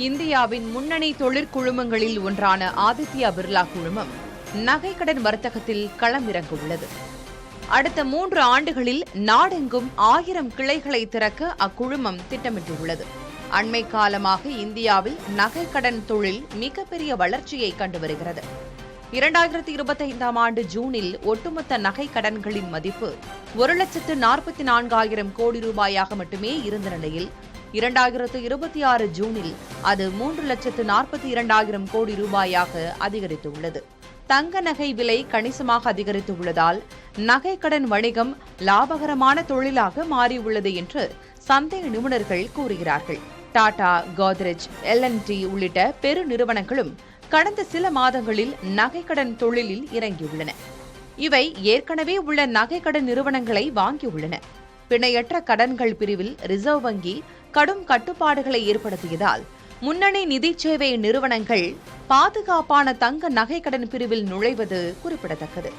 இந்தியாவின் முன்னணி தொழிற்குழுமங்களில் ஒன்றான ஆதித்யா பிர்லா குழுமம் நகைக்கடன் வர்த்தகத்தில் களமிறங்க உள்ளது. அடுத்த 3 ஆண்டுகளில் நாடெங்கும் 1000 கிளைகளை திறக்க அக்குழுமம் திட்டமிட்டுள்ளது. அண்மை காலமாக இந்தியாவில் நகைக்கடன் தொழில் மிகப்பெரிய வளர்ச்சியை கண்டு வருகிறது. 2025ஆம் ஆண்டு ஜூனில் ஒட்டுமொத்த நகை கடன்களின் மதிப்பு 1,44,000 கோடி ரூபாயாக மட்டுமே இருந்த நிலையில் 2026 ஜூனில் அது 3,42,000 கோடி ரூபாயாக அதிகரித்துள்ளது. தங்க நகை விலை கணிசமாக அதிகரித்துள்ளதால் நகைக்கடன் வணிகம் லாபகரமான தொழிலாக மாறியுள்ளது என்று சந்தை நிபுணர்கள் கூறுகிறார்கள். டாடா, கோத்ரெஜ், L&T உள்ளிட்ட பெரு நிறுவனங்களும் கடந்த சில மாதங்களில் நகைக்கடன் தொழிலில் இறங்கியுள்ளன. இவை ஏற்கனவே உள்ள நகைக்கடன் நிறுவனங்களை வாங்கியுள்ளன. பிணையற்ற கடன்கள் பிரிவில் ரிசர்வ் வங்கி கடும் கட்டுப்பாடுகளை ஏற்படுத்தியதால் முன்னணி நிதி சேவை நிறுவனங்கள் பாதுகாப்பான தங்க நகைக்கடன் பிரிவில் நுழைவது குறிப்பிடத்தக்கது.